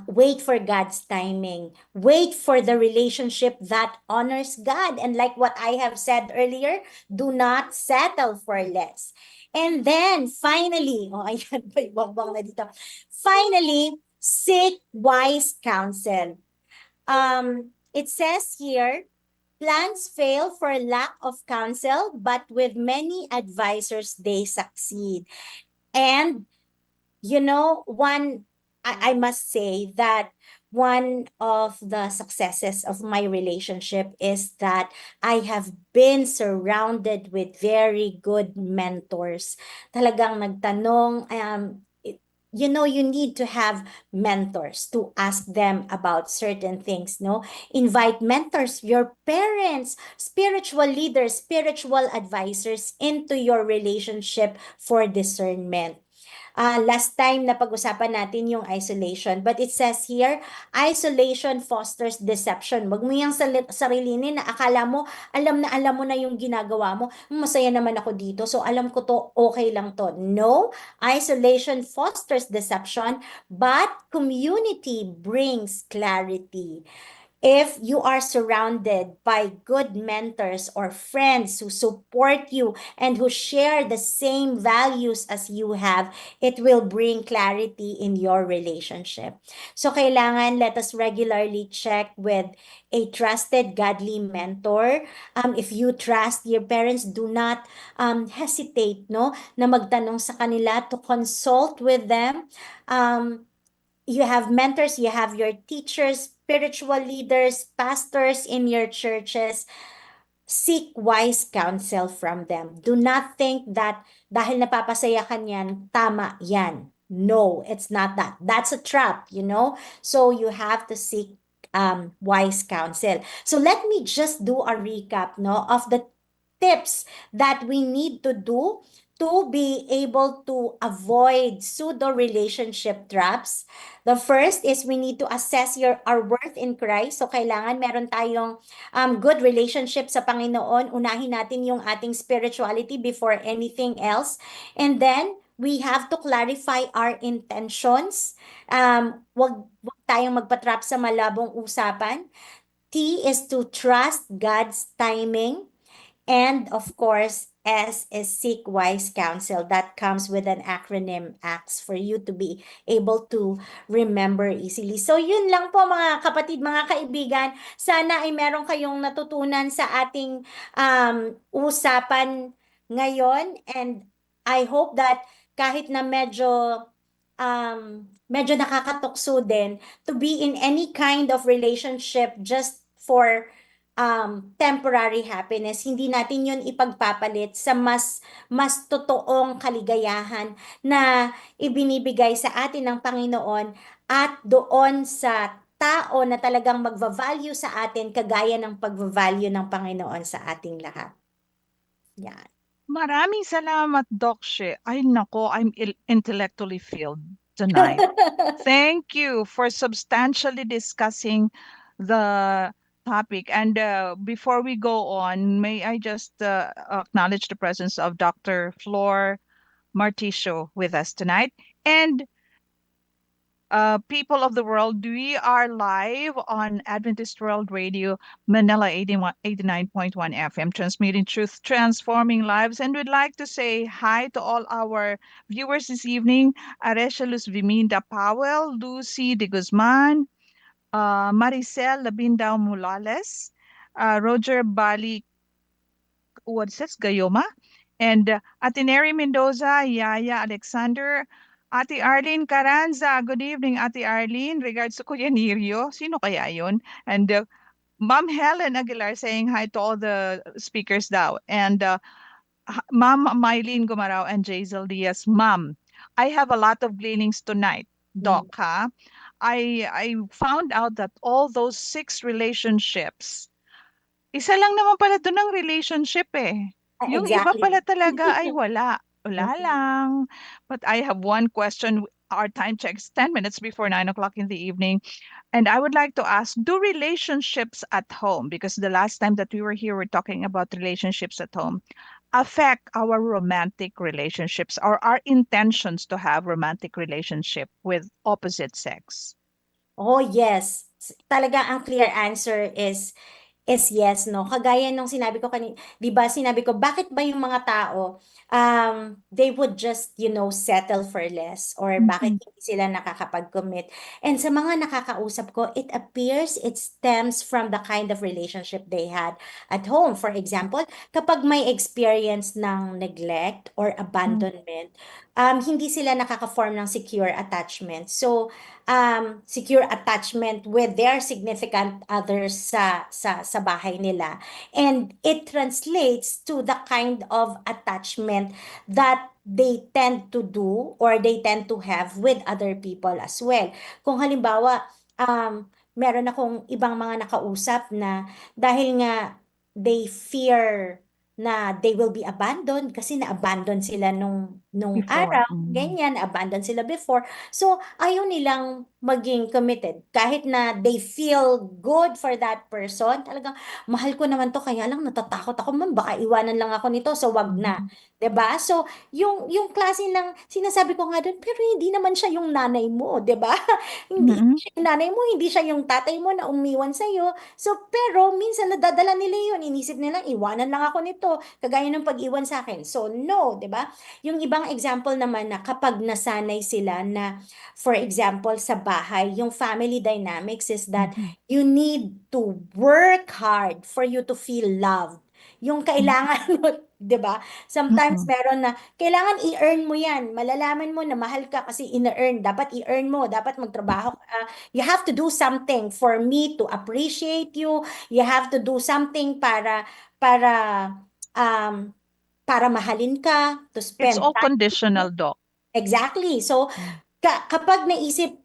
S3: wait for God's timing. Wait for the relationship that honors God. And like what I have said earlier, do not settle for less. And then finally, oh, ayan, may bongbong na dito. Finally, seek wise counsel. It says here, plans fail for lack of counsel, but with many advisors, they succeed. And you know, I must say that one of the successes of my relationship is that I have been surrounded with very good mentors. Talagang nagtanong, you know, you need to have mentors to ask them about certain things, no? Invite mentors, your parents, spiritual leaders, spiritual advisors into your relationship for discernment. Last time na pag-usapan natin yung isolation. But it says here, isolation fosters deception. Wag mo yung sarilinin na akala mo, alam mo na yung ginagawa mo. Masaya naman ako dito, so alam ko to, okay lang to. No, isolation fosters deception, but community brings clarity. If you are surrounded by good mentors or friends who support you and who share the same values as you have, it will bring clarity in your relationship. So kailangan let us regularly check with a trusted godly mentor. If you trust your parents, do not hesitate, no, na magtanong sa kanila, to consult with them. You have mentors, you have your teachers, spiritual leaders, pastors in your churches. Seek wise counsel from them. Do not think that dahil napapasaya ka niyan, tama yan. No, it's not that. That's a trap, you know? So you have to seek wise counsel. So let me just do a recap, no, of the tips that we need to do to be able to avoid pseudo relationship traps. The first is we need to assess our worth in Christ. So kailangan meron tayong good relationship sa Panginoon. Unahin natin yung ating spirituality before anything else. And then we have to clarify our intentions. Wag tayong magpatrap sa malabong usapan. T is to trust God's timing. And of course, S is seek wise counsel. That comes with an acronym, ACTS, for you to be able to remember easily. So yun lang po mga kapatid, mga kaibigan. Sana ay meron kayong natutunan sa ating usapan ngayon. And I hope that kahit na medyo nakakatukso din, to be in any kind of relationship just for temporary happiness, hindi natin yun ipagpapalit sa mas totoong kaligayahan na ibinibigay sa atin ng Panginoon at doon sa tao na talagang magva-value sa atin kagaya ng pagva-value ng Panginoon sa ating lahat. Yan.
S2: Maraming salamat, Doc She. Ay nako, I'm intellectually filled tonight. Thank you for substantially discussing the topic. And before we go on, may I just acknowledge the presence of Dr. Flor Marticio with us tonight. And people of the world, we are live on Adventist World Radio, Manila 89.1 FM, transmitting truth, transforming lives. And we'd like to say hi to all our viewers this evening. Aresha Luz Viminda Powell, Lucy de Guzman, Maricel Labindao Mulales, Roger Bali, what says Gayoma, and Atineri Mendoza, Yaya Alexander, Ate Arlene Carranza. Good evening, Ate Arlene. Regards to Kuya Nirio. Sino kaya yun? And Ma'am Helen Aguilar saying hi to all the speakers daw. And Ma'am Mylene Gumarao and Jazel Diaz. Ma'am, I have a lot of gleanings tonight, Doc, ha? I found out that all those 6 relationships Isa lang naman pala dun ang relationship eh. Yung iba
S3: Exactly.
S2: pala talaga ay wala. Wala
S3: Mhm.
S2: lang. But I have one question. Our time checks 10 minutes before 9 o'clock in the evening. And I would like to ask, do relationships at home, because the last time that we were here, we're talking about relationships at home, affect our romantic relationships or our intentions to have romantic relationship with opposite sex?
S3: Oh, yes. Talaga ang clear answer is yes, no? Kagaya nung sinabi ko kanina, di ba sinabi ko, bakit ba yung mga tao, they would just, settle for less? Or bakit
S2: Mhm.
S3: hindi sila nakakapag-commit? And sa mga nakakausap ko, it appears it stems from the kind of relationship they had at home. For example, kapag may experience ng neglect or
S2: Mm.
S3: abandonment, hindi sila nakaka-form ng secure attachment. So, secure attachment with their significant others sa bahay nila. And it translates to the kind of attachment that they tend to do or they tend to have with other people as well. Kung halimbawa, meron akong ibang mga nakausap na dahil nga they fear na they will be abandoned kasi na-abandon sila nung
S2: Before.
S3: araw, ganyan, na-abandon sila before. So, ayaw nilang maging committed. Kahit na they feel good for that person, talagang, mahal ko naman to, kaya lang natatakot ako, man, baka iwanan lang ako nito, so wag na.
S2: Mhm.
S3: 'Di ba? So, yung klase ng sinasabi ko nga doon, pero hindi naman siya yung nanay mo, 'di ba? Hindi
S2: Mhm.
S3: siya yung nanay mo, hindi siya yung tatay mo na umiwan sa iyo. So, pero minsan nadadala nila yun, inisip nila, iwanan lang ako nito, kagaya ng pag-iwan sa akin. So, no, 'di ba? Yung ibang example naman na kapag nasanay sila na, for example, sa bahay, yung family dynamics is that
S2: Mhm.
S3: you need to work hard for you to feel loved. Yung kailangan mo, 'di ba? Sometimes
S2: Mhm.
S3: meron na kailangan i-earn mo 'yan. Malalaman mo na mahal ka kasi ina-earn. Dapat i-earn mo, dapat magtrabaho ka. You have to do something for me to appreciate you. You have to do something para um para mahalin ka, to
S2: It's
S3: spend
S2: all
S3: time with you.
S2: conditional, Doc.
S3: Exactly. So,
S2: Mm.
S3: kapag naisip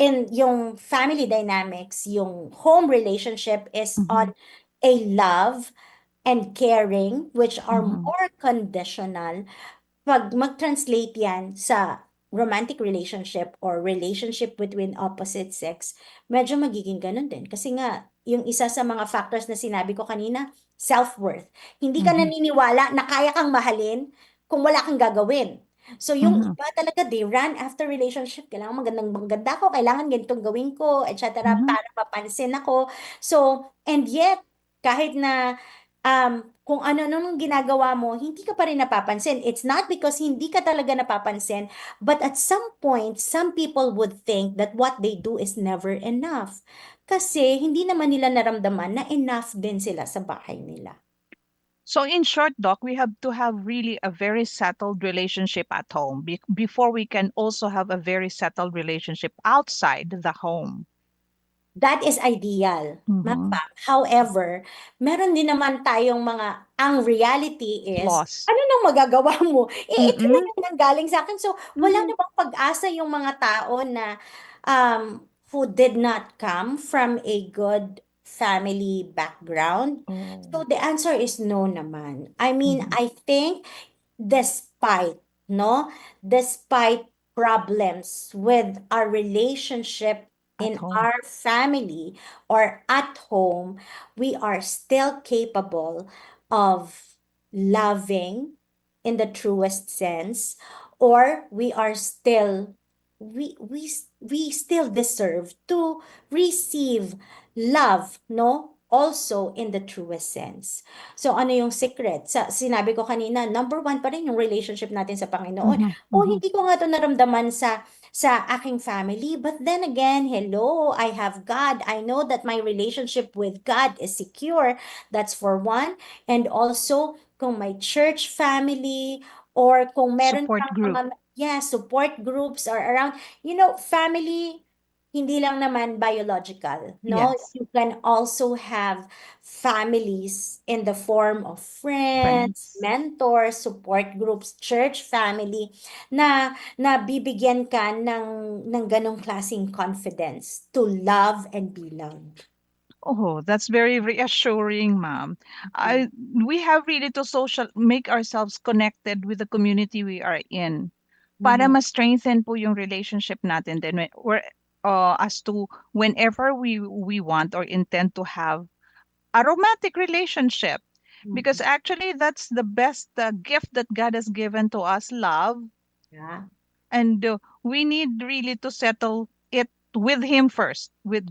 S3: in yung family dynamics, yung home relationship is on
S2: Mhm.
S3: a love and caring, which are
S2: Mhm.
S3: more conditional, pag mag-translate yan sa romantic relationship or relationship between opposite sex, medyo magiging ganun din. Kasi nga, yung isa sa mga factors na sinabi ko kanina, self-worth. Hindi ka
S2: Mhm.
S3: naniniwala na kaya kang mahalin kung wala kang gagawin. So yung
S2: Mhm.
S3: iba talaga, they run after relationship. Kailangan maganda ko, kailangan ganitong gawin ko, etc.
S2: Mhm.
S3: para mapansin ako. So, and yet, kahit na kung ano nung ginagawa mo, hindi ka pa rin napapansin. It's not because hindi ka talaga napapansin, but at some point, some people would think that what they do is never enough. Kasi hindi naman nila naramdaman na enough din sila sa bahay nila.
S2: So in short, Doc, we have to have really a very settled relationship at home before we can also have a very settled relationship outside the home.
S3: That is ideal, Ma'am
S2: Mhm.
S3: Pam. However, meron din naman tayong ang reality is,
S2: Flaws.
S3: ano nang magagawa mo? Ito lang
S2: Mm-mm.
S3: yung nanggaling sa akin. So, wala
S2: Mhm.
S3: namang pag-asa yung mga tao na who did not come from a good family background.
S2: Oh.
S3: So, the answer is no naman. I mean,
S2: Mhm.
S3: I think despite, no, despite problems with our relationship
S2: At
S3: in
S2: home.
S3: our family or at home, we are still capable of loving in the truest sense, or we still deserve to receive love, no? Also in the truest sense. So ano yung secret? Sinabi ko kanina, number one pa rin yung relationship natin sa Panginoon.
S2: Mhm.
S3: O
S2: Mhm.
S3: hindi ko nga to naramdaman sa aking family. But then again, hello, I have God. I know that my relationship with God is secure. That's for one. And also, kung may church family or kung meron
S2: Support
S3: kang
S2: group.
S3: support groups or around, family, hindi lang naman biological, no?
S2: Yes.
S3: You can also have families in the form of friends,
S2: Friends.
S3: mentors, support groups, church family na bibigyan ka ng ganong klaseng confidence to love and be loved.
S2: Oh, that's very reassuring, ma'am. I We have really to make ourselves connected with the community we are in para
S3: Mhm.
S2: ma-strengthen po yung relationship natin then as to whenever we want or intend to have a romantic relationship. Because
S3: Mhm.
S2: actually that's the best gift that God has given to us, love.
S3: Yeah.
S2: And we need really to settle it with Him first, with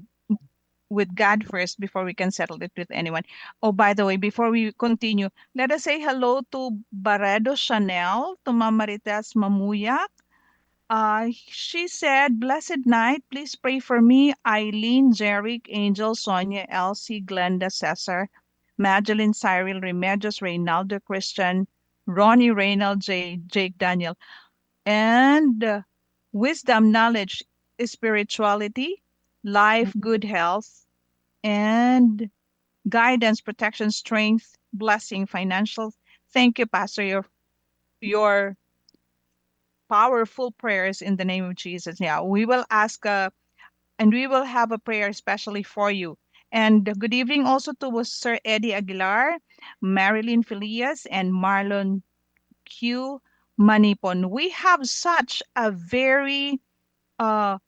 S2: God first before we can settle it with anyone. Oh, by the way, before we continue, let us say hello to Baredo Chanel, to Mamaritas Mamuyak. She said, "Blessed night. Please pray for me. Eileen, Jeric, Angel, Sonia, Elsie, Glenda, Cesar, Magdalene, Cyril, Remedios, Reynaldo, Christian, Ronnie, Reynald, Jake, Daniel, and wisdom, knowledge, spirituality, life,
S3: Mhm.
S2: good health, and guidance, protection, strength, blessing, financial." Thank you, Pastor, your powerful prayers in the name of Jesus. Yeah, we will ask and we will have a prayer especially for you. And good evening also to Sir Eddie Aguilar, Marilyn Filias, and Marlon Q. Manipon. We have such a very uh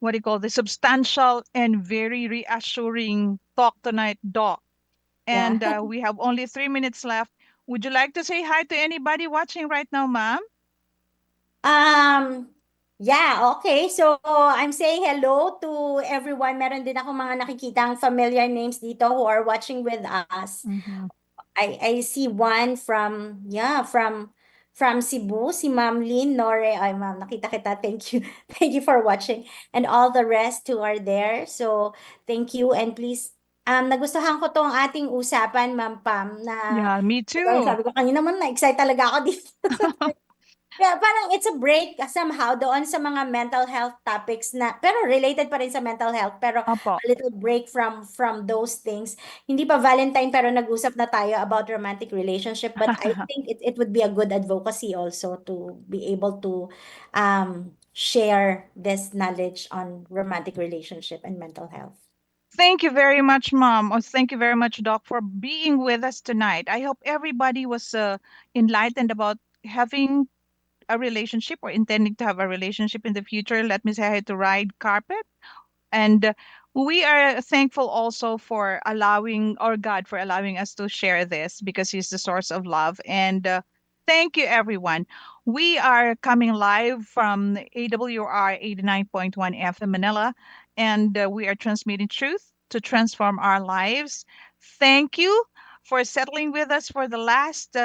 S2: what do you call this, substantial and very reassuring talk tonight, Doc.
S3: Yeah.
S2: And we have only 3 minutes left. Would you like to say hi to anybody watching right now, ma'am?
S3: Um, yeah, okay. So, I'm saying hello to everyone. Meron din ako mga nakikitang familiar names dito who are watching with us.
S1: Mhm.
S3: I see one from, yeah, from Cebu, si Ma'am Lynn Nore. Ay, Ma'am, nakita kita. Thank you. Thank you for watching. And all the rest who are there. So, thank you. And please, nagustuhan ko tong ating usapan, Ma'am Pam, na
S2: Yeah, me too.
S3: sabi ko kanina naman, na-excite talaga ako dito sa yeah, parang it's a break somehow doon sa mga mental health topics na pero related pa rin sa mental health pero
S2: Opo.
S3: a little break from those things. Hindi pa Valentine pero nag-usap na tayo about romantic relationship but I think it would be a good advocacy also to be able to share this knowledge on romantic relationship and mental health.
S2: Thank you very much, Mom. Or thank you very much, Doc, for being with us tonight. I hope everybody was enlightened about having a relationship or intending to have a relationship in the future. Let me say hi to Ride Carpet. And we are thankful also for allowing, or God for allowing us to share this because He's the source of love. And thank you, everyone. We are coming live from AWR 89.1 FM Manila, and we are transmitting truth to transform our lives. Thank you for settling with us for the last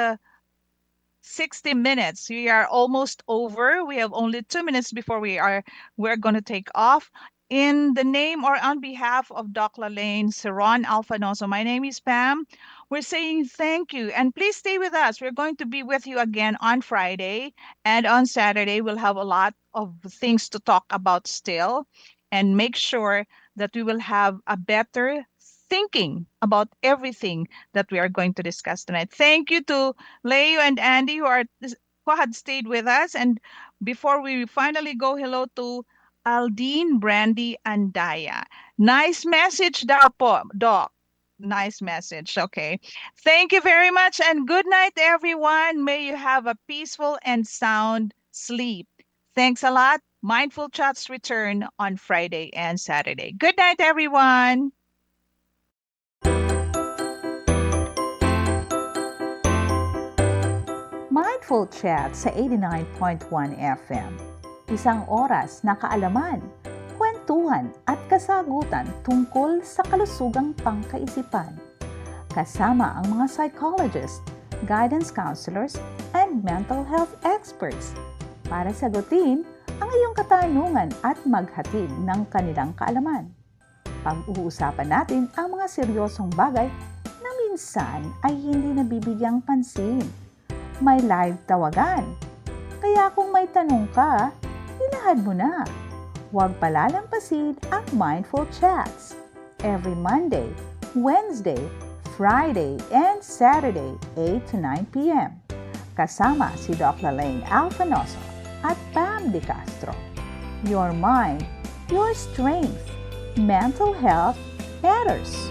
S2: 60 minutes. We are almost over. We have only 2 minutes before we're going to take off. In the name or on behalf of Doc Lane, Saron Alfanoso, my name is Pam. We're saying thank you and please stay with us. We're going to be with you again on Friday and on Saturday. We'll have a lot of things to talk about still and make sure that we will have a better thinking about everything that we are going to discuss tonight. Thank you to Leo and Andy who had stayed with us. And before we finally go, hello to Aldine, Brandy, and Daya. Nice message daw po, Doc. Nice message. Okay. Thank you very much and good night, everyone. May you have a peaceful and sound sleep. Thanks a lot. Mindful Chats return on Friday and Saturday. Good night, everyone.
S1: Mindful Chat sa 89.1 FM. Isang oras na kaalaman, kwentuhan at kasagutan tungkol sa kalusugang pangkaisipan. Kasama ang mga psychologists, guidance counselors, and mental health experts para sagutin ang iyong katanungan at maghatid ng kanilang kaalaman. Pag-uusapan natin ang mga seryosong bagay na minsan ay hindi nabibigyang pansin. May live tawagan. Kaya kung may tanong ka, ilahad mo na. Huwag palalampasin ang Mindful Chats. Every Monday, Wednesday, Friday, and Saturday, 8 to 9 p.m. Kasama si Dr. Lane Alfanoso at Pam De Castro. Your mind, your strength. Mental health matters.